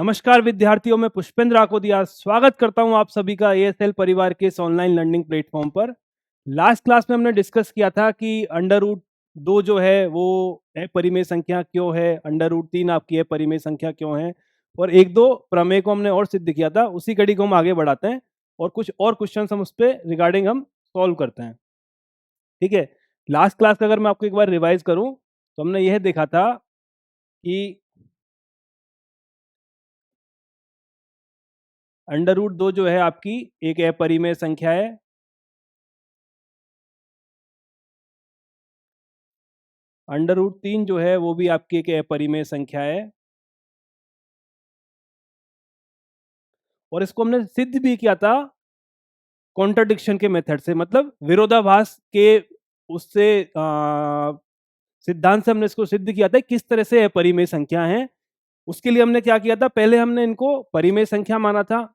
नमस्कार विद्यार्थियों, मैं पुष्पेंद्र आकोदिया स्वागत करता हूं आप सभी का एएसएल परिवार के इस ऑनलाइन लर्निंग प्लेटफॉर्म पर। लास्ट क्लास में हमने डिस्कस किया था कि अंडर रूट 2 जो है वो अपरिमेय संख्या क्यों है, अंडर रूट 3 आपकी अपरिमेय संख्या क्यों है, और एक दो प्रमेय को हमने और सिद्ध किया था। उसी कड़ी को हम आगे बढ़ाते हैं और कुछ और क्वेश्चन हम उस पर रिगार्डिंग हम सॉल्व करते हैं। ठीक है, लास्ट क्लास का अगर मैं आपको एक बार रिवाइज करूं तो हमने यह देखा था कि अंडर रूट 2 जो है आपकी एक अपरिमेय संख्या है। अंडर रूट 3 जो है वो भी आपकी एक अपरिमेय संख्या है, और इसको हमने सिद्ध भी किया था कॉन्ट्रडिक्शन के मेथड से, मतलब विरोधाभास के उससे सिद्धांत से हमने इसको सिद्ध किया था किस तरह से अपरिमेय संख्या है। उसके लिए हमने क्या किया था, पहले हमने इनको परिमेय संख्या माना था।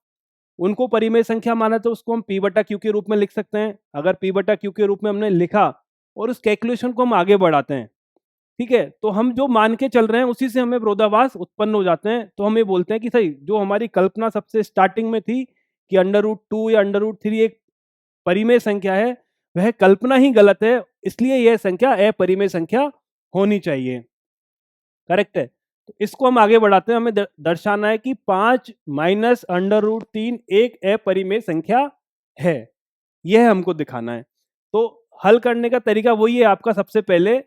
उनको परिमेय संख्या माना तो उसको हम पी बटा क्यू के रूप में लिख सकते हैं। अगर पी बटा क्यू के रूप में हमने लिखा और उस कैलकुलेशन को हम आगे बढ़ाते हैं, ठीक है, तो हम जो मान के चल रहे हैं उसी से हमें विरोधाभास उत्पन्न हो जाते हैं। तो हम ये बोलते हैं कि सही जो हमारी कल्पना सबसे स्टार्टिंग में थी कि अंडर रूट 2 या अंडर रूट 3 एक परिमेय संख्या है, वह कल्पना ही गलत है, इसलिए यह संख्या अपरिमेय संख्या होनी चाहिए। करेक्ट है। तो इसको हम आगे बढ़ाते हैं, हमें दर्शाना है कि 5 माइनस अंडर रूट 3 एक अपरिमेय संख्या है, यह हमको दिखाना है। तो हल करने का तरीका वही है आपका, सबसे पहले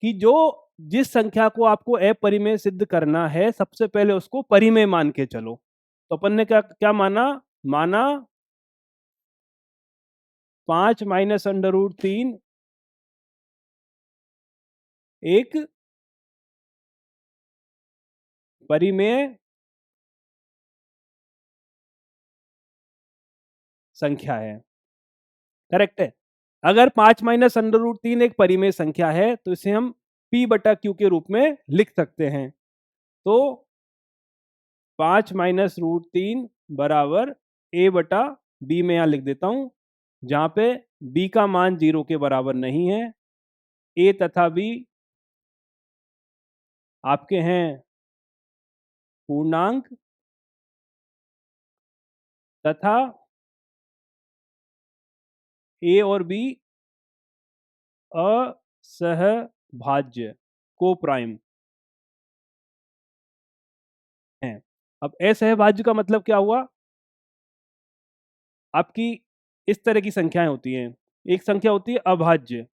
कि जो जिस संख्या को आपको अपरिमेय सिद्ध करना है सबसे पहले उसको परिमेय मान के चलो। तो अपन ने क्या क्या माना, 5 माइनस अंडर रूट 3 एक परिमेय संख्या है। करेक्ट है। अगर 5 माइनस अंडर रूट 3 एक परिमेय संख्या है तो इसे हम p बटा क्यू के रूप में लिख सकते हैं। तो 5 माइनस रूट 3 बराबर a बटा b में यहां लिख देता हूं, जहां पे b का मान 0 के बराबर नहीं है। a तथा b आपके हैं पूर्णांक तथा a और b असहभाज्य को प्राइम है। अब असहभाज्य का मतलब क्या हुआ, आपकी इस तरह की संख्याएं होती हैं। एक संख्या होती है अभाज्य।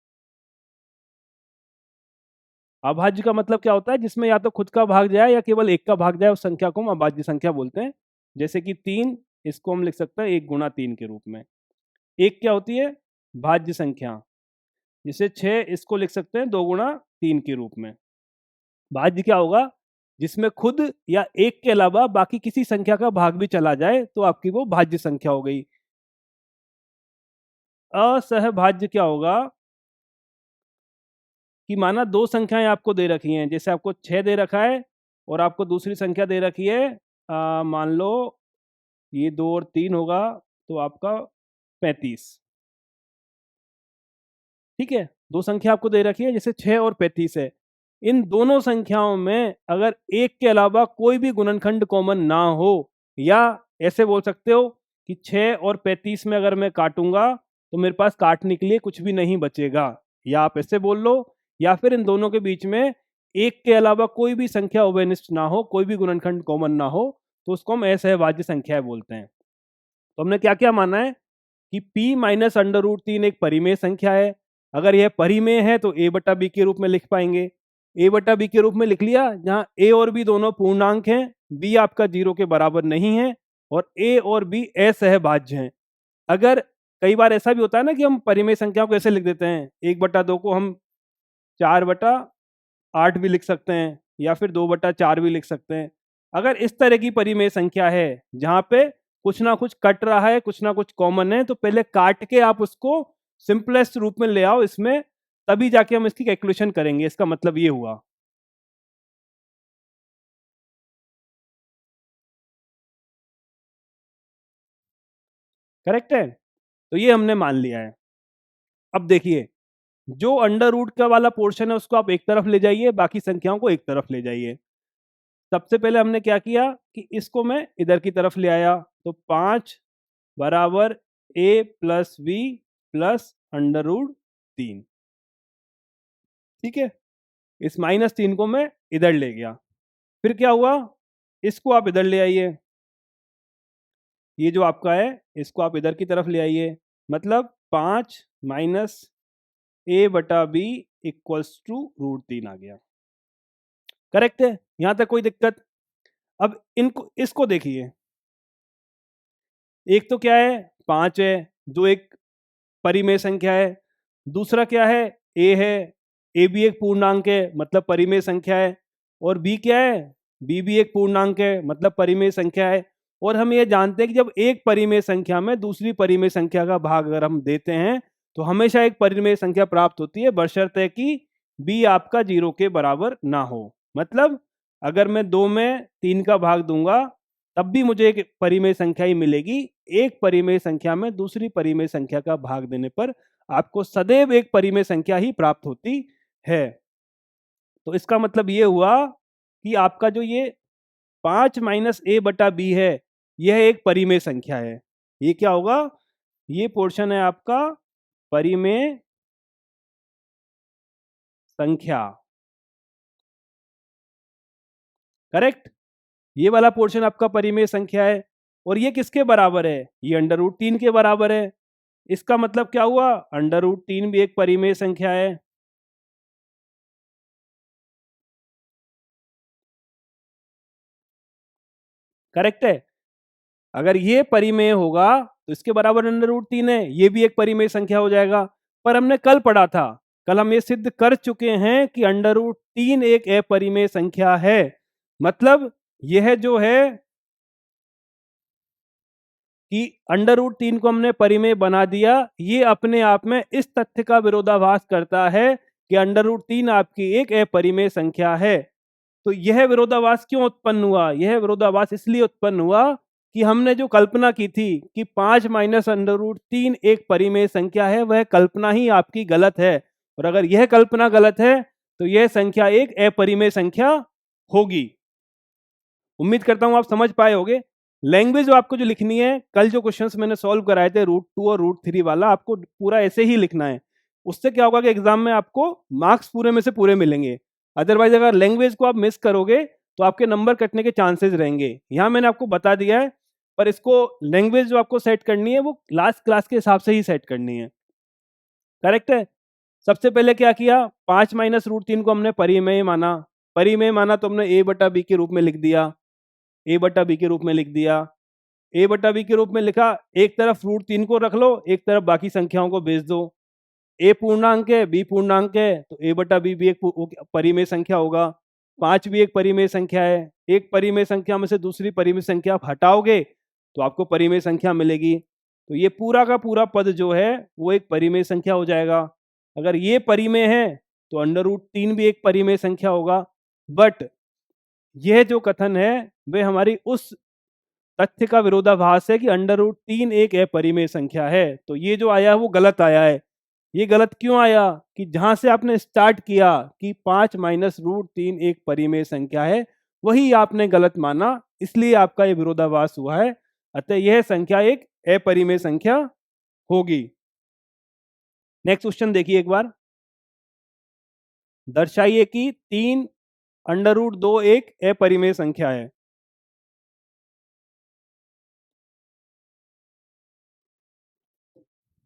अभाज्य का मतलब क्या होता है, जिसमें या तो खुद का भाग जाए या केवल एक का भाग जाए, उस संख्या को हम अभाज्य संख्या बोलते हैं। जैसे कि 3, इसको हम लिख सकते हैं 1 गुणा 3 के रूप में। एक क्या होती है, भाज्य संख्या। जैसे 6, इसको लिख सकते हैं 2 गुणा 3 के रूप में। भाज्य क्या होगा, जिसमें खुद या एक के अलावा बाकी किसी संख्या का भाग भी चला जाए तो आपकी वो भाज्य संख्या हो गई। असहभाज्य क्या होगा कि माना दो संख्याएं आपको दे रखी हैं, जैसे आपको 6 दे रखा है और आपको दूसरी संख्या दे रखी है, मान लो ये 2 और 3 होगा तो आपका 35। ठीक है, दो संख्या आपको दे रखी है जैसे 6 और 35 है। इन दोनों संख्याओं में अगर एक के अलावा कोई भी गुणनखंड कॉमन ना हो, या ऐसे बोल सकते हो कि 6 और 35 में अगर मैं काटूंगा तो मेरे पास काटने के लिए कुछ भी नहीं बचेगा, या आप ऐसे बोल लो, या फिर इन दोनों के बीच में एक के अलावा कोई भी संख्या उभयनिष्ठ ना हो, कोई भी गुणनखंड कॉमन ना हो, तो उसको हम असहभाज्य संख्या बोलते हैं। तो हमने क्या क्या माना है कि p माइनस अंडर रूट 3 एक परिमेय संख्या है। अगर यह परिमेय है तो a बटा बी के रूप में लिख पाएंगे। a बटा बी के रूप में लिख लिया, जहां a और b दोनों पूर्णांक हैं, b आपका 0 के बराबर नहीं है, और a और b असहभाज्य हैं। अगर कई बार ऐसा भी होता है ना कि हम परिमेय संख्या को ऐसे लिख देते हैं, 1/2 को हम 4/8 भी लिख सकते हैं, या फिर 2/4 भी लिख सकते हैं। अगर इस तरह की परिमेय संख्या है जहां पे कुछ ना कुछ कट रहा है, कुछ ना कुछ कॉमन है, तो पहले काट के आप उसको सिंपलेस्ट रूप में ले आओ इसमें, तभी जाके हम इसकी कैलकुलेशन करेंगे। इसका मतलब ये हुआ। करेक्ट है। तो ये हमने मान लिया है। अब देखिए, जो अंडर रूट का वाला पोर्शन है उसको आप एक तरफ ले जाइए, बाकी संख्याओं को एक तरफ ले जाइए। सबसे पहले हमने क्या किया कि इसको मैं इधर की तरफ ले आया, तो 5 बराबर a plus b plus under root 3। ठीक है, इस -3 को मैं इधर ले गया। फिर क्या हुआ, इसको आप इधर ले आइए, ये जो आपका है इसको आप इधर की तरफ ले आइए, मतलब 5 माइनस a बटा बी इक्वल्स टू √3 आ गया। करेक्ट है, यहां तक कोई दिक्कत? अब इनको इसको देखिए, एक तो क्या है 5 है जो एक परिमेय संख्या है, दूसरा क्या है a है, a भी एक पूर्णांक है मतलब परिमेय संख्या है, और b क्या है, b भी एक पूर्णांक है मतलब परिमेय संख्या है। और हम ये जानते हैं कि जब एक परिमेय संख्या में दूसरी परिमेय संख्या का भाग अगर हम देते हैं तो हमेशा एक परिमेय संख्या प्राप्त होती है, बशर्ते कि b आपका 0 के बराबर ना हो। मतलब अगर मैं 2 में 3 का भाग दूंगा तब भी मुझे एक परिमेय संख्या ही मिलेगी। एक परिमेय संख्या में दूसरी परिमेय संख्या का भाग देने पर आपको सदैव एक परिमेय संख्या ही प्राप्त होती है। तो इसका मतलब ये हुआ कि आपका जो ये 5 माइनस ए बटा बी है, यह एक परिमेय संख्या है। ये क्या होगा, ये पोर्शन है आपका परिमेय संख्या। करेक्ट, ये वाला पोर्शन आपका परिमेय संख्या है। और ये किसके बराबर है, ये अंडर रूट 3 के बराबर है। इसका मतलब क्या हुआ, अंडर रूट 3 भी एक परिमेय संख्या है। करेक्ट है, अगर ये परिमेय होगा तो इसके बराबर अंडर रूट 3 है, ये भी एक परिमेय संख्या हो जाएगा। पर हमने कल पढ़ा था, कल हम ये सिद्ध कर चुके हैं कि अंडर रूट 3 एक अपरिमेय संख्या है। मतलब यह जो है कि अंडर रूट 3 को हमने परिमेय बना दिया, ये अपने आप में इस तथ्य का विरोधाभास करता है कि अंडर रूट 3 आपकी एक अपरिमेय संख्या है। तो यह विरोधाभास क्यों उत्पन्न हुआ, यह विरोधाभास इसलिए उत्पन्न हुआ कि हमने जो कल्पना की थी कि 5 माइनस अंडर रूट 3 एक परिमेय संख्या है, वह कल्पना ही आपकी गलत है। और अगर यह कल्पना गलत है तो यह संख्या एक अपरिमेय संख्या होगी। उम्मीद करता हूं आप समझ पाए होंगे। लैंग्वेज आपको जो लिखनी है, कल जो क्वेश्चंस मैंने सॉल्व कराए थे √2 और √3 वाला, आपको पूरा ऐसे ही लिखना है। उससे क्या होगा कि एग्जाम में आपको मार्क्स पूरे में से पूरे मिलेंगे। अदरवाइज अगर लैंग्वेज को आप मिस करोगे तो आपके नंबर कटने के चांसेस रहेंगे। यहाँ मैंने आपको बता दिया है, पर इसको लैंग्वेज जो आपको सेट करनी है वो लास्ट क्लास के हिसाब से ही सेट करनी है। करेक्ट है, सबसे पहले क्या किया, 5 माइनस √3 को हमने परिमेय माना। परिमेय माना तो हमने a बटा बी के रूप में लिख दिया, a बटा बी के रूप में लिख दिया। a बटा बी के रूप में लिखा, एक तरफ √3 को रख लो, एक तरफ बाकी संख्याओं को भेज दो। a पूर्णांक है, b पूर्णांक है, तो a बटा बी भी एक परिमेय संख्या होगा। 5 भी एक परिमेय संख्या है। एक परिमेय संख्या में से दूसरी परिमेय संख्या आप हटाओगे तो आपको परिमेय संख्या मिलेगी। तो ये पूरा का पूरा पद जो है वो एक परिमेय संख्या हो जाएगा। अगर ये परिमेय है तो अंडर रूट 3 भी एक परिमेय संख्या होगा। बट यह जो कथन है वह हमारी उस तथ्य का विरोधाभास है कि अंडर रूट 3 एक अपरिमेय संख्या है। तो ये जो आया है वो गलत आया है। ये गलत क्यों आया कि जहां से आपने स्टार्ट किया कि 5 माइनस √3 एक परिमेय संख्या है, वही आपने गलत माना, इसलिए आपका ये विरोधाभास हुआ है। अतः यह संख्या एक अपरिमेय संख्या होगी। नेक्स्ट क्वेश्चन देखिए एक बार, दर्शाइए कि 3 अंडर रूट 2 एक अपरिमेय संख्या है।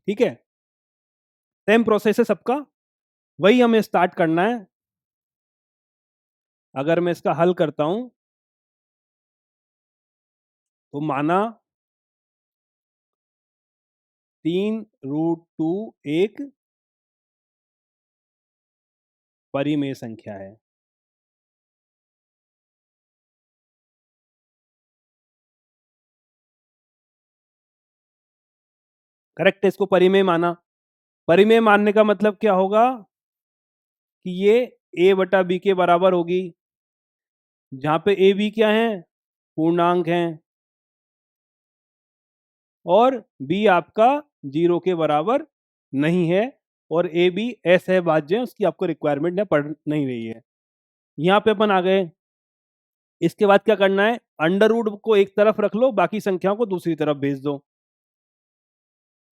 ठीक है, सेम प्रोसेस है सबका, वही हमें स्टार्ट करना है। अगर मैं इसका हल करता हूं तो माना 3√2 एक परिमेय संख्या है। करेक्ट है, इसको परिमेय माना। परिमेय मानने का मतलब क्या होगा कि ये a बटा बी के बराबर होगी, जहां पे a b क्या है, पूर्णांक हैं, और b आपका 0 के बराबर नहीं है, और a b असहभाज्य है, उसकी आपको रिक्वायरमेंट है, पढ़ नहीं रही है। यहां पे अपन आ गए, इसके बाद क्या करना है, अंडर रूट को एक तरफ रख लो, बाकी संख्याओं को दूसरी तरफ भेज दो।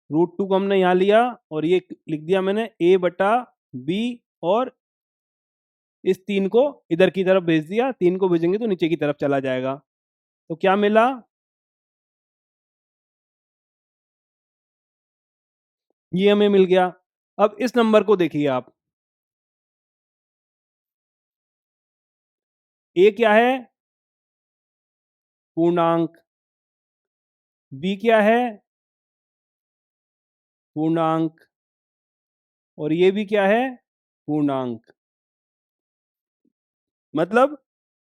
रूट 2 को हमने यहां लिया और ये लिख दिया मैंने a बटा b, और इस 3 को इधर की तरफ भेज दिया। 3 को भेजेंगे तो नीचे की तरफ चला जाएगा। तो क्या मिला, ये हमें मिल गया। अब इस नंबर को देखिए आप, a क्या है, पूर्णांक, b क्या है, पूर्णांक, और ये भी क्या है, पूर्णांक। मतलब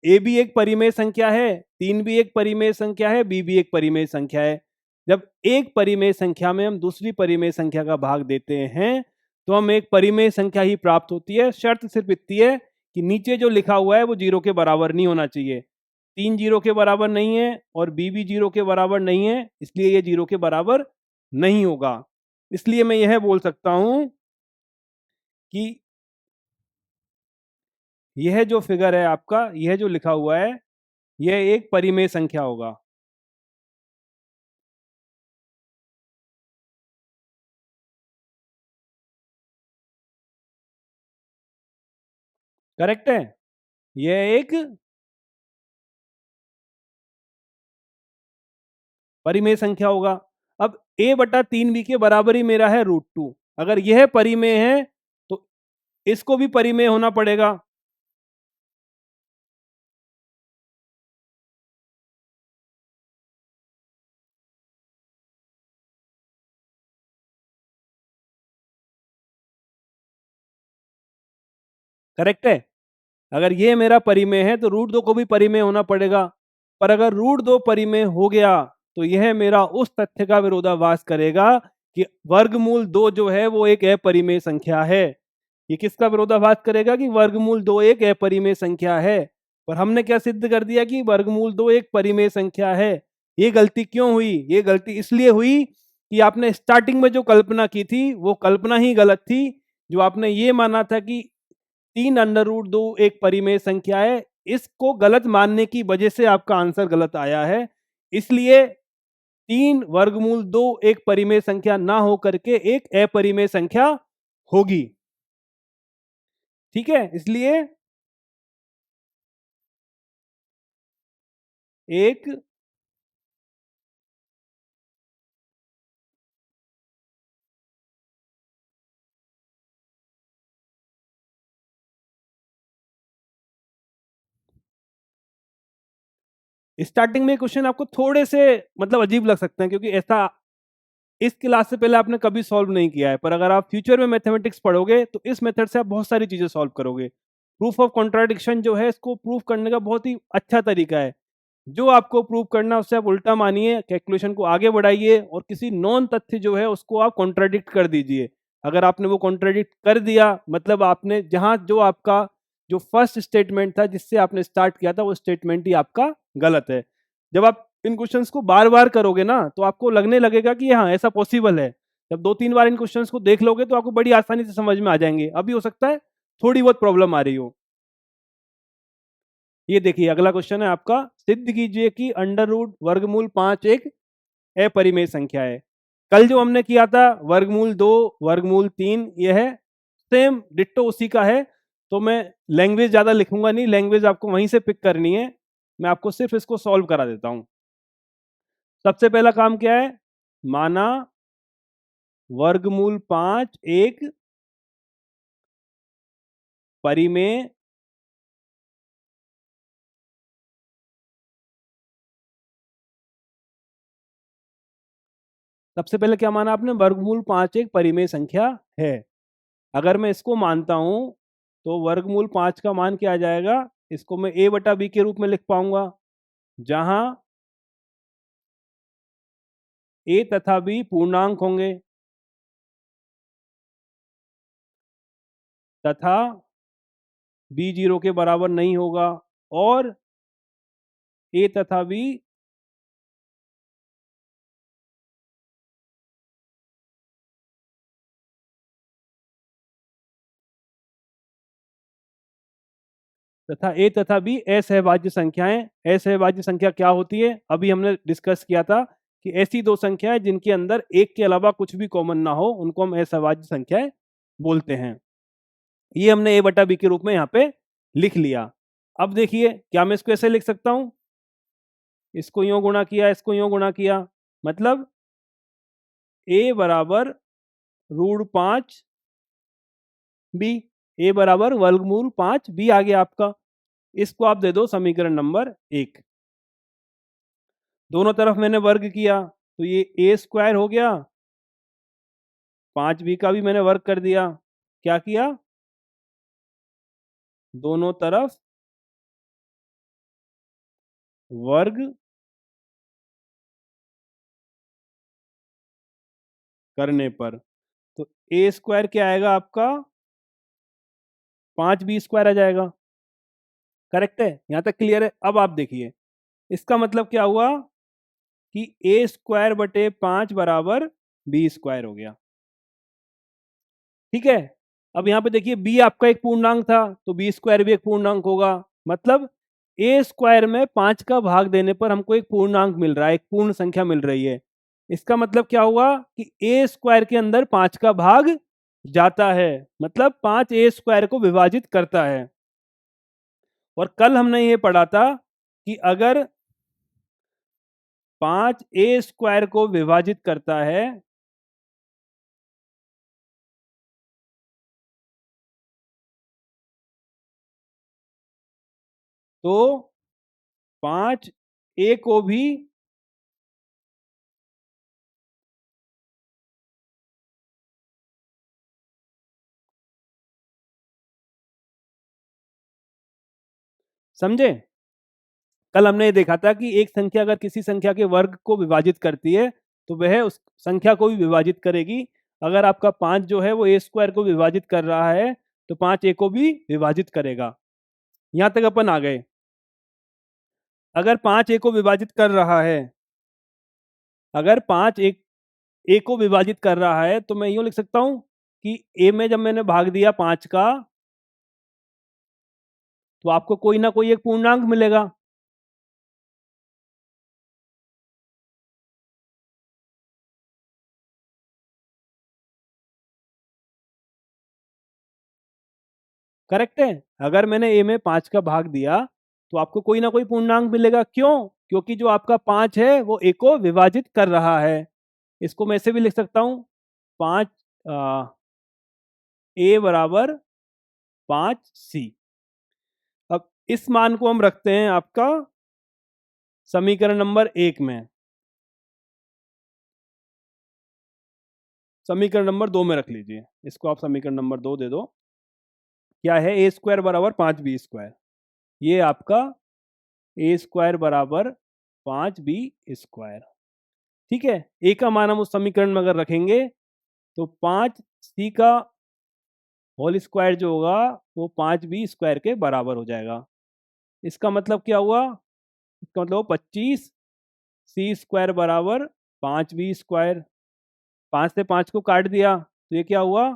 ए भी एक परिमेय संख्या है, 3 भी एक परिमेय संख्या है, बी भी एक परिमेय संख्या है। जब एक परिमेय संख्या में हम दूसरी परिमेय संख्या का भाग देते हैं तो हम एक परिमेय संख्या ही प्राप्त होती है। शर्त सिर्फ इतनी है कि नीचे जो लिखा हुआ है वो जीरो के बराबर नहीं होना चाहिए। 3 जीरो के बराबर नहीं है और बी भी जीरो के बराबर नहीं है, इसलिए ये जीरो के बराबर नहीं होगा। इसलिए मैं यह बोल सकता हूं कि यह जो फिगर है आपका, यह जो लिखा हुआ है, यह एक परिमेय संख्या होगा। करेक्ट है, यह एक परिमेय संख्या होगा। अब a बटा 3b के बराबर ही मेरा है √2। अगर यह परिमेय है तो इसको भी परिमेय होना पड़ेगा। करेक्ट है, अगर ये मेरा परिमेय है तो √2 को भी परिमेय होना पड़ेगा। पर अगर √2 परिमेय हो गया तो यह मेरा उस तथ्य का विरोधाभास करेगा कि वर्गमूल 2 जो है वो एक अपरिमेय संख्या है। ये किसका विरोधाभास करेगा कि वर्गमूल 2 एक अपरिमेय संख्या है। पर हमने क्या सिद्ध कर दिया कि वर्गमूल 2 एक परिमेय संख्या है। ये गलती क्यों हुई, ये गलती इसलिए हुई कि आपने स्टार्टिंग में जो कल्पना की थी वो कल्पना ही गलत थी। जो आपने ये माना था कि 3√2 एक परिमेय संख्या है, इसको गलत मानने की वजह से आपका आंसर गलत आया है। इसलिए 3√2 एक परिमेय संख्या ना हो करके एक अपरिमेय संख्या होगी। ठीक है, इसलिए एक स्टार्टिंग में क्वेश्चन आपको थोड़े से मतलब अजीब लग सकते हैं, क्योंकि ऐसा इस क्लास से पहले आपने कभी सॉल्व नहीं किया है। पर अगर आप फ्यूचर में मैथमेटिक्स पढ़ोगे तो इस मेथड से आप बहुत सारी चीजें सॉल्व करोगे। प्रूफ ऑफ कॉन्ट्राडिक्शन जो है, इसको प्रूफ करने का बहुत ही अच्छा तरीका है। जो आपको प्रूव करना है उससे आप उल्टा मानिए, कैलकुलेशन को आगे बढ़ाइए और किसी नॉन तथ्य जो है उसको आप कॉन्ट्राडिक्ट कर दीजिए। अगर आपने वो कॉन्ट्राडिक्ट कर दिया मतलब आपने जहां जो आपका जो फर्स्ट स्टेटमेंट था जिससे आपने स्टार्ट किया था वो स्टेटमेंट ही आपका गलत है। जब आप इन क्वेश्चंस को बार बार करोगे ना तो आपको लगने लगेगा कि हाँ ऐसा पॉसिबल है। जब 2-3 बार इन क्वेश्चंस को देख लोगे तो आपको बड़ी आसानी से समझ में आ जाएंगे। अभी हो सकता है थोड़ी बहुत प्रॉब्लम आ रही हो। ये देखिए अगला क्वेश्चन है आपका, सिद्ध कीजिए कि अंडर रूट वर्गमूल 5 एक अपरिमेय संख्या है। कल जो हमने किया था वर्गमूल 2 वर्गमूल 3, यह है सेम डिट्टो उसी का है। तो मैं लैंग्वेज ज्यादा लिखूंगा नहीं, लैंग्वेज आपको वहीं से पिक करनी है। मैं आपको सिर्फ इसको सॉल्व करा देता हूं। सबसे पहला काम क्या है, माना वर्गमूल 5 एक परिमेय सबसे पहले क्या माना आपने, वर्गमूल 5 एक परिमेय संख्या है। अगर मैं इसको मानता हूं तो वर्गमूल 5 का मान क्या आ जाएगा, इसको मैं a बटा बी के रूप में लिख पाऊंगा, जहां a तथा b पूर्णांक होंगे तथा b 0 के बराबर नहीं होगा और a तथा b तथा ए तथा बी असहभाज्य संख्याएं। असहभाज्य संख्या क्या होती है? अभी हमने डिस्कस किया था कि ऐसी दो संख्याएं जिनके अंदर एक के अलावा कुछ भी कॉमन ना हो उनको हम असहभाज्य संख्याएं बोलते हैं। ये हमने ए बटा बी के रूप में यहाँ पे लिख लिया। अब देखिए, क्या मैं इसको ऐसे लिख सकता हूं, इसको यूं गुणा किया, इसको यूं गुणा किया, मतलब ए बराबर √5 बी, ए बराबर वर्गमूल 5 बी आ गया आपका। इसको आप दे दो समीकरण नंबर 1। दोनों तरफ मैंने वर्ग किया तो ये ए स्क्वायर हो गया, 5 बी का भी मैंने वर्ग कर दिया। क्या किया? दोनों तरफ वर्ग करने पर तो ए स्क्वायर क्या आएगा आपका? 5 बी स्क्वायर आ जाएगा। करेक्ट है? यहां तक क्लियर है? अब आप देखिए, इसका मतलब क्या हुआ कि ए स्क्वायर बटे 5 बराबर बी स्क्वायर हो गया। ठीक है? अब यहाँ पे देखिए, बी आपका एक पूर्णांक था तो बी स्क्वायर भी एक पूर्णांक होगा। मतलब ए स्क्वायर में 5 का भाग देने पर हमको एक पूर्णांक मिल रहा है, एक पूर्ण संख्या मिल रही है। इसका मतलब क्या हुआ कि ए स्क्वायर के अंदर 5 का भाग जाता है, मतलब 5 ए स्क्वायर को विभाजित करता है। और कल हमने ये पढ़ा था कि अगर 5 ए स्क्वायर को विभाजित करता है तो 5 ए को भी समझे? कल हमने ये देखा था कि एक संख्या अगर किसी संख्या के वर्ग को विभाजित करती है तो वह उस संख्या को भी विभाजित करेगी। अगर आपका 5 जो है वो ए स्क्वायर को विभाजित कर रहा है तो 5 ए को भी विभाजित करेगा। यहां तक अपन आ गए। अगर 5 ए को विभाजित कर रहा है, अगर 5 एक ए को विभाजित कर रहा है तो मैं यूं लिख सकता हूं कि ए में जब मैंने भाग दिया 5 का तो आपको कोई ना कोई एक पूर्णांक मिलेगा। करेक्ट है? अगर मैंने ए में 5 का भाग दिया तो आपको कोई ना कोई पूर्णांक मिलेगा। क्यों? क्योंकि जो आपका 5 है वो ए को विभाजित कर रहा है। इसको मैं ऐसे भी लिख सकता हूं, 5 ए बराबर 5 सी। अब इस मान को हम रखते हैं आपका समीकरण नंबर 1 में, समीकरण नंबर 2 में रख लीजिए। इसको आप समीकरण नंबर 2 दे दो। क्या है? ए स्क्वायर बराबर 5 बी स्क्वायर। ये आपका ए स्क्वायर बराबर 5 बी स्क्वायर। ठीक है? ए का मान हम उस समीकरण में अगर रखेंगे तो 5 सी का होल स्क्वायर जो होगा वो 5 बी स्क्वायर के बराबर हो जाएगा। इसका मतलब क्या हुआ? इसका मतलब 25 सी स्क्वायर बराबर 5 बी स्क्वायर। 5 से 5 को काट दिया तो ये क्या हुआ?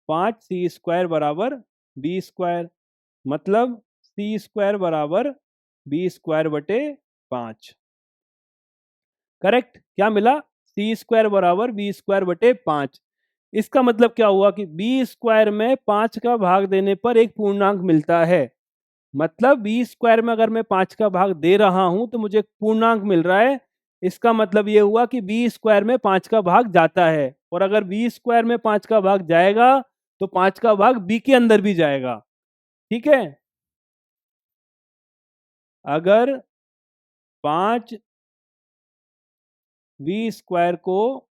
5 सी स्क्वायर बराबर बी स्क्वायर। मतलब सी स्क्वायर बराबर बी स्क्वायर बटे 5। करेक्ट? क्या मिला? सी स्क्वायर बराबर बी स्क्वायर बटे 5। इसका मतलब क्या हुआ कि बी स्क्वायर में 5 का भाग देने पर एक पूर्णांक मिलता है। मतलब बी स्क्वायर में अगर मैं 5 का भाग दे रहा हूं तो मुझे एक पूर्णांक मिल रहा है। इसका मतलब ये हुआ कि बी स्क्वायर में 5 का भाग जाता है, और अगर बी स्क्वायर में 5 का भाग जाएगा तो 5 का भाग बी के अंदर भी जाएगा। ठीक है? अगर 5 बी स्क्वायर को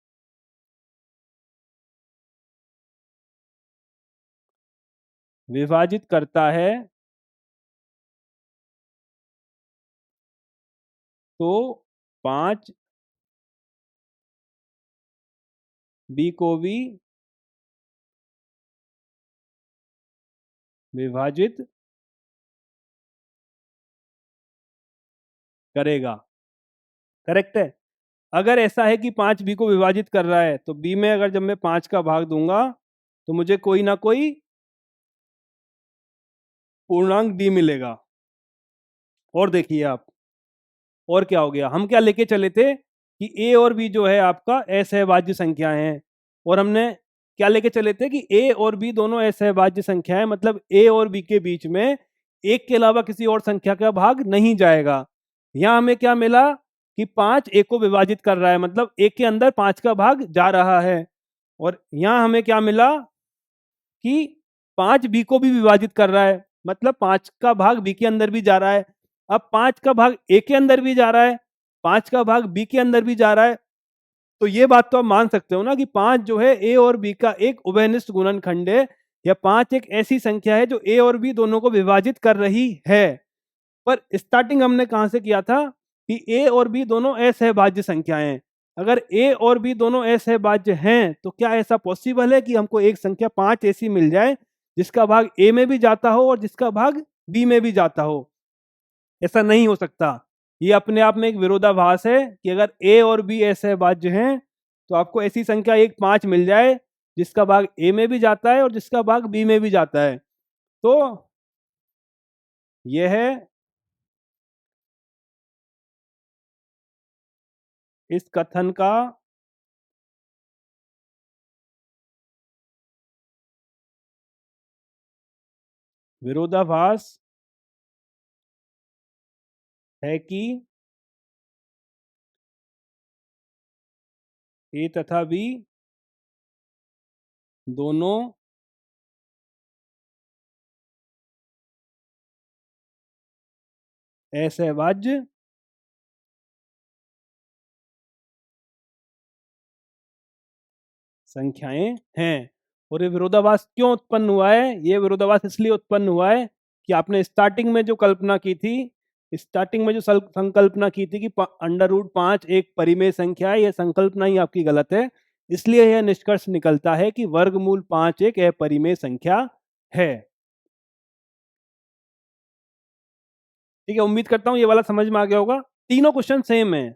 विभाजित करता है तो 5 बी को भी विभाजित करेगा। करेक्ट है? अगर ऐसा है कि 5 बी को विभाजित कर रहा है तो बी में अगर जब मैं 5 का भाग दूंगा तो मुझे कोई ना कोई पूर्णांक b मिलेगा। और देखिए आप, और क्या हो गया, हम क्या लेके चले थे कि a और b जो है आपका असहभाज्य संख्या है, और हमने क्या लेके चले थे कि a और b दोनों असहभाज्य संख्या है, मतलब a और b के बीच में एक के अलावा किसी और संख्या का भाग नहीं जाएगा। यहाँ हमें क्या मिला कि 5 a को विभाजित कर रहा है, मतलब a के अंदर 5 का भाग जा रहा है। और यहाँ हमें क्या मिला कि 5 बी को भी विभाजित कर रहा है, मतलब 5 का भाग बी के अंदर भी जा रहा है। अब 5 का भाग ए के अंदर भी जा रहा है, 5 का भाग बी के अंदर भी जा रहा है, तो ये बात तो आप मान सकते हो ना कि 5 जो है ए और बी का एक उभयनिष्ठ गुणनखंड है, या 5 एक ऐसी संख्या है जो ए और बी दोनों को विभाजित कर रही है। पर स्टार्टिंग हमने कहां से किया था कि ए और बी दोनों असहभाज्य संख्याएं हैं। अगर ए और बी दोनों असहभाज्य हैं तो क्या ऐसा पॉसिबल है कि हमको एक संख्या 5 ऐसी मिल जाए जिसका भाग ए में भी जाता हो और जिसका भाग बी में भी जाता हो? ऐसा नहीं हो सकता। ये अपने आप में एक विरोधाभास है कि अगर ए और बी असहभाज्य हैं तो आपको ऐसी संख्या एक 5 मिल जाए जिसका भाग ए में भी जाता है और जिसका भाग बी में भी जाता है। तो यह है इस कथन का विरोधाभास है कि ए तथा बी दोनों असहभाज्य संख्याएं हैं। और ये विरोधाभास क्यों उत्पन्न हुआ है? ये विरोधाभास इसलिए उत्पन्न हुआ है कि आपने स्टार्टिंग में जो कल्पना की थी, स्टार्टिंग में जो संकल्पना की थी कि अंडर रूट 5 एक परिमेय संख्या है, यह संकल्पना ही आपकी गलत है। इसलिए यह निष्कर्ष निकलता है कि वर्गमूल 5 एक अपरिमेय संख्या है। ठीक है, उम्मीद करता हूं ये वाला समझ में आ गया होगा। तीनों क्वेश्चन सेम है,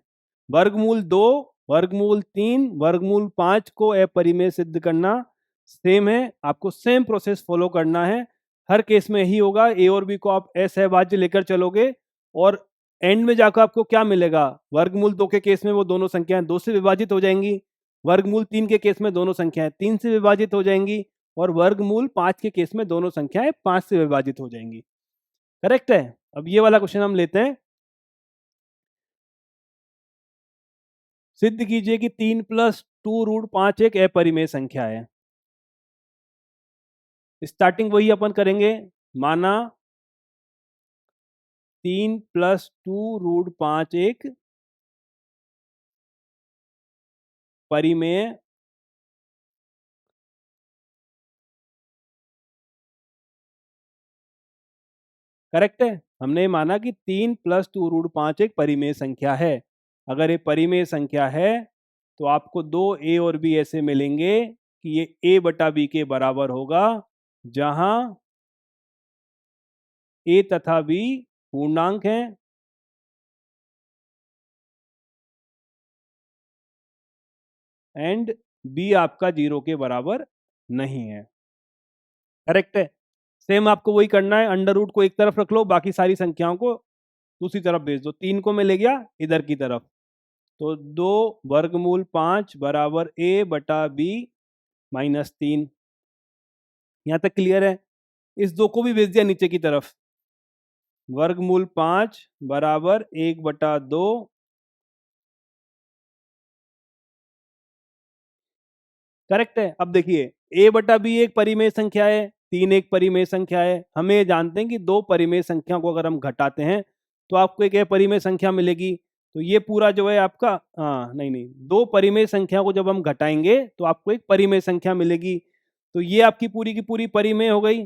वर्गमूल 2, वर्गमूल 3, वर्गमूल 5 को अपरिमेय सिद्ध करना सेम है। आपको सेम प्रोसेस फॉलो करना है, हर केस में यही होगा। ए और बी को आप असहभाज्य लेकर चलोगे और एंड में जाकर आपको क्या मिलेगा? वर्गमूल 2 के केस में वो दोनों संख्याएं 2 से विभाजित हो जाएंगी, वर्गमूल 3 के केस में दोनों संख्याएं 3 से विभाजित हो जाएंगी, और वर्गमूल 5 के केस में दोनों संख्याएं 5 से विभाजित हो जाएंगी। करेक्ट है। अब ये वाला क्वेश्चन हम लेते हैं। सिद्ध कीजिए कि 3 प्लस 2√5 एक अपरिमेय संख्या है। स्टार्टिंग वही अपन करेंगे, माना 3 प्लस 2√5 एक परिमेय करेक्ट है। हमने माना कि 3 प्लस 2√5 एक परिमेय संख्या है। अगर ये परिमेय संख्या है तो आपको दो ए और बी ऐसे मिलेंगे कि ये ए बटा बी के बराबर होगा, जहां ए तथा बी पूर्णांक है एंड बी आपका 0 के बराबर नहीं है। करेक्ट है। सेम आपको वही करना है, अंडर रूट को एक तरफ रख लो, बाकी सारी संख्याओं को दूसरी तरफ भेज दो। 3 को मैं ले गया इधर की तरफ, तो 2 वर्गमूल 5 बराबर ए बटा बी -3। यहां तक क्लियर है? इस 2 को भी भेज दिया नीचे की तरफ, वर्गमूल 5 बराबर 1/2। करेक्ट है। अब देखिए, ए बटा बी एक परिमेय संख्या है, 3 एक परिमेय संख्या है। हमें ये जानते हैं कि दो परिमेय संख्या को अगर हम घटाते हैं तो आपको एक अपरिमेय संख्या मिलेगी। तो ये पूरा जो है आपका, हाँ नहीं नहीं, दो परिमेय संख्या को जब हम घटाएंगे तो आपको एक परिमेय संख्या मिलेगी। तो ये आपकी पूरी की पूरी परिमेय हो गई।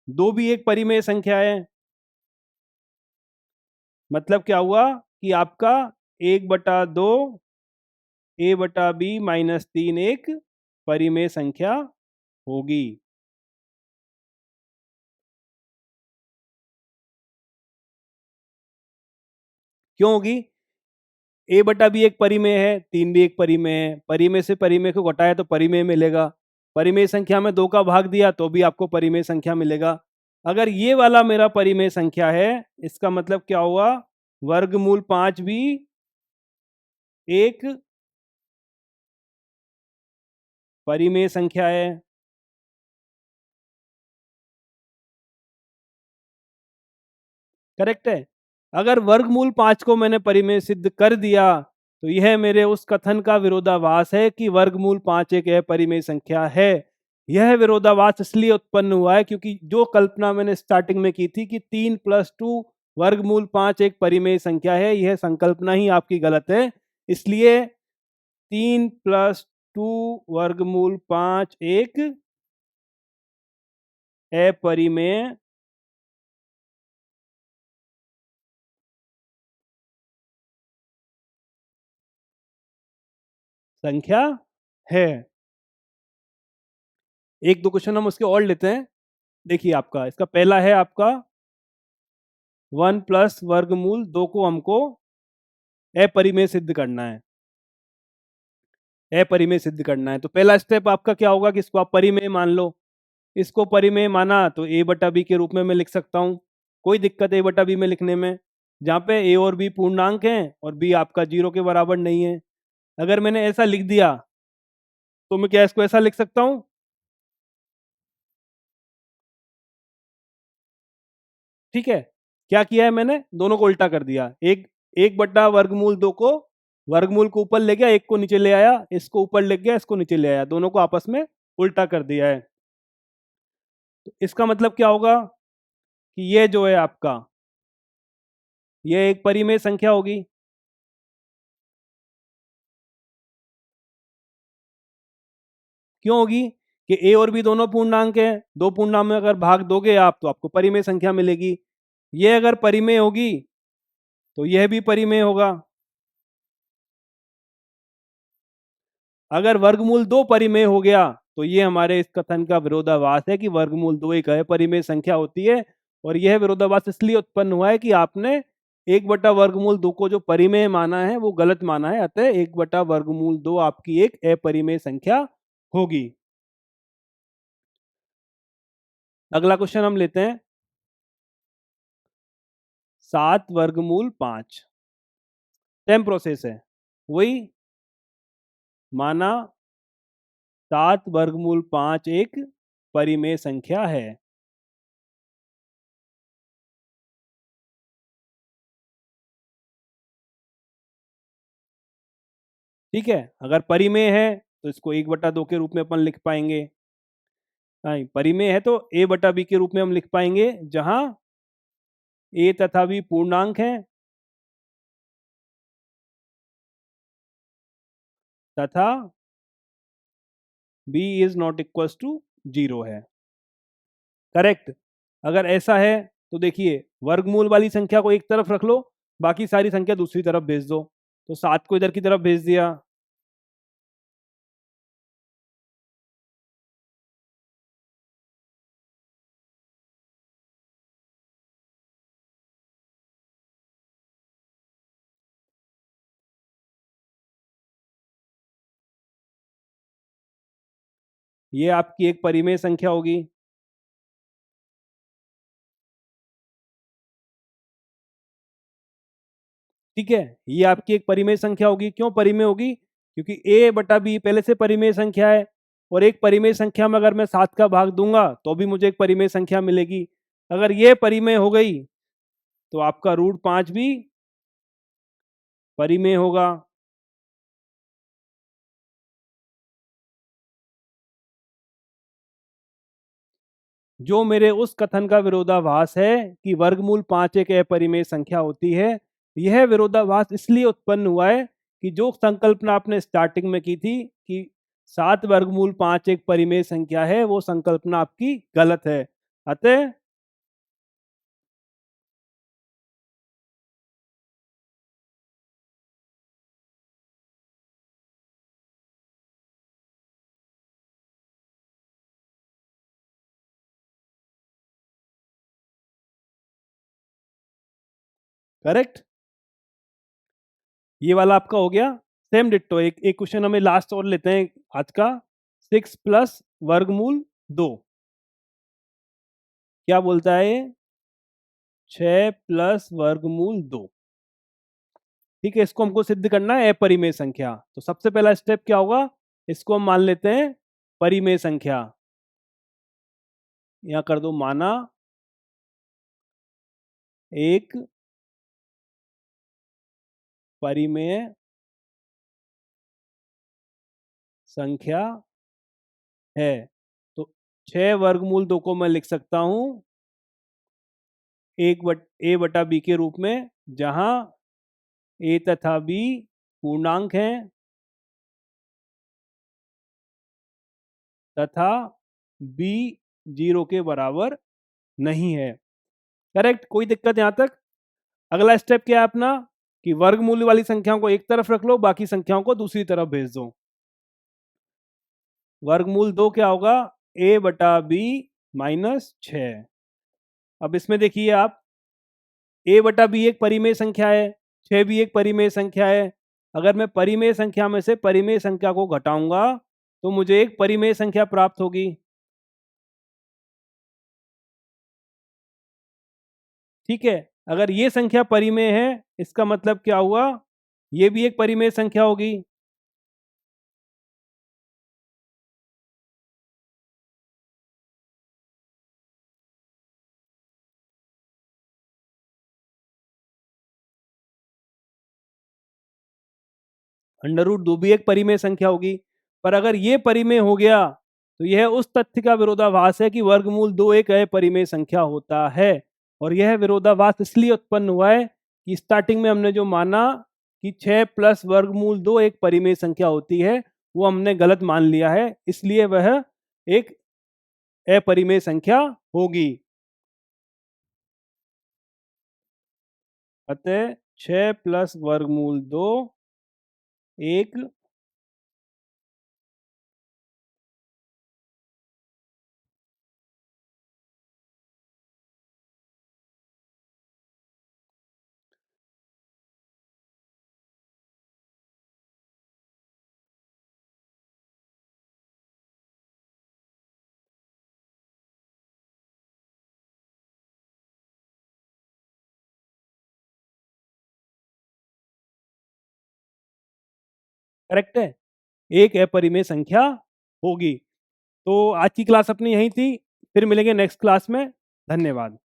दो भी एक परिमेय संख्या है, मतलब क्या हुआ कि आपका 1/2 ए बटा बी -3 एक परिमेय संख्या होगी। क्यों होगी? ए बटा बी एक परिमेय है, 3 भी एक परिमेय है, परिमेय से परिमेय को घटाया तो परिमेय मिलेगा। परिमेय संख्या में 2 का भाग दिया तो भी आपको परिमेय संख्या मिलेगा। अगर ये वाला मेरा परिमेय संख्या है, इसका मतलब क्या हुआ, वर्गमूल 5 भी एक परिमेय संख्या है। करेक्ट है। अगर वर्गमूल 5 को मैंने परिमेय सिद्ध कर दिया तो यह मेरे उस कथन का विरोधाभास है कि वर्गमूल 5 एक अपरिमेय संख्या है। यह विरोधाभास इसलिए उत्पन्न हुआ है क्योंकि जो कल्पना मैंने स्टार्टिंग में की थी कि 3 + 2 वर्गमूल 5 एक परिमेय संख्या है, यह संकल्पना ही आपकी गलत है। इसलिए 3 + 2 वर्गमूल 5 एक अपरिमेय संख्या है। एक दो क्वेश्चन हम उसके और लेते हैं। देखिए आपका इसका पहला है आपका 1 + वर्गमूल 2 को हमको अपरिमेय सिद्ध करना है। अपरिमेय सिद्ध करना है तो पहला स्टेप आपका क्या होगा कि इसको आप परिमेय मान लो। इसको परिमेय माना तो a/b के रूप में मैं लिख सकता हूं। कोई दिक्कत a/b में लिखने में, जहां पे a और b पूर्णांक हैं और b आपका 0 के बराबर नहीं है। अगर मैंने ऐसा लिख दिया तो मैं क्या इसको ऐसा लिख सकता हूं, ठीक है। क्या किया है मैंने, दोनों को उल्टा कर दिया। एक 1/वर्गमूल 2 को वर्गमूल को ऊपर ले गया, एक को नीचे ले आया, इसको ऊपर ले गया, इसको नीचे ले आया, दोनों को आपस में उल्टा कर दिया है। तो इसका मतलब क्या होगा कि ये जो है आपका, ये एक परिमेय संख्या होगी। क्यों होगी कि a और b दोनों पूर्णांक हैं, दो पूर्णांक में अगर भाग दोगे आप तो आपको परिमेय संख्या मिलेगी। ये अगर परिमेय होगी तो यह भी परिमेय होगा। अगर वर्गमूल 2 परिमेय हो गया तो ये हमारे इस कथन का विरोधाभास है कि वर्गमूल 2 एक अपरिमेय संख्या होती है। और यह विरोधाभास इसलिए उत्पन्न हुआ है कि आपने 1/वर्गमूल 2 को जो परिमेय माना है वो गलत माना है, अतः 1/वर्गमूल 2 आपकी एक अपरिमेय संख्या होगी। अगला क्वेश्चन हम लेते हैं 7/5। सेम प्रोसेस है, वही माना 7/5 एक परिमेय संख्या है। ठीक है, अगर परिमेय है तो इसको 1/2 के रूप में अपन लिख पाएंगे। हाँ, परिमेय है तो a/b के रूप में हम लिख पाएंगे, जहां a तथा b पूर्णांक है तथा b is not equals to 0 है। करेक्ट। अगर ऐसा है तो देखिए वर्गमूल वाली संख्या को एक तरफ रख लो, बाकी सारी संख्या दूसरी तरफ भेज दो। तो 7 को इधर की तरफ भेज दिया, ये आपकी एक परिमेय संख्या होगी। ठीक है, ये आपकी एक परिमेय संख्या होगी। क्यों परिमेय होगी, क्योंकि a/b पहले से परिमेय संख्या है और एक परिमेय संख्या में अगर मैं 7 का भाग दूंगा तो भी मुझे एक परिमेय संख्या मिलेगी। अगर ये परिमेय हो गई तो आपका √5 भी परिमेय होगा। जो मेरे उस कथन का विरोधाभास है कि वर्गमूल 5 एक अपरिमेय संख्या होती है। यह विरोधाभास इसलिए उत्पन्न हुआ है कि जो संकल्पना आपने स्टार्टिंग में की थी कि 7/5 एक परिमेय संख्या है, वो संकल्पना आपकी गलत है। अतः करेक्ट, ये वाला आपका हो गया। Same ditto. एक एक क्वेश्चन हमें लास्ट और लेते हैं आज का, 6 + वर्गमूल 2। क्या बोलता है ये? 6 प्लस वर्गमूल 2। ठीक है, इसको हमको सिद्ध करना है अपरिमेय संख्या। तो सबसे पहला स्टेप क्या होगा? इसको हम मान लेते हैं परिमेय संख्या। यहां कर दो माना एक परिमेय संख्या है। तो 6 वर्गमूल 2 को मैं लिख सकता हूं ए बटा बी के रूप में, जहां ए तथा बी पूर्णांक हैं तथा बी 0 के बराबर नहीं है। करेक्ट, कोई दिक्कत यहां तक? अगला स्टेप क्या है अपना कि वर्गमूल वाली संख्याओं को एक तरफ रख लो, बाकी संख्याओं को दूसरी तरफ भेज दो। वर्गमूल 2 क्या होगा? ए बटा बी माइनस 6। अब इसमें देखिए आप, ए बटा बी एक परिमेय संख्या है, 6 भी एक परिमेय संख्या है। अगर मैं परिमेय संख्या में से परिमेय संख्या को घटाऊंगा तो मुझे एक परिमेय संख्या प्राप्त होगी। ठीक है, अगर ये संख्या परिमेय है, इसका मतलब क्या हुआ? ये भी एक परिमेय संख्या होगी। अंडर रूट 2 भी एक परिमेय संख्या होगी। पर अगर ये परिमेय हो गया तो यह उस तथ्य का विरोधाभास है कि वर्गमूल 2 एक अपरिमेय संख्या होता है। और यह विरोधाभास इसलिए उत्पन्न हुआ है कि स्टार्टिंग में हमने जो माना कि 6 प्लस वर्गमूल 2 एक परिमेय संख्या होती है, वो हमने गलत मान लिया है, इसलिए वह एक अपरिमेय संख्या होगी। अतः 6 प्लस वर्गमूल 2 एक करेक्ट है, एक अपरिमेय संख्या होगी। तो आज की क्लास अपनी यही थी, फिर मिलेंगे नेक्स्ट क्लास में। धन्यवाद।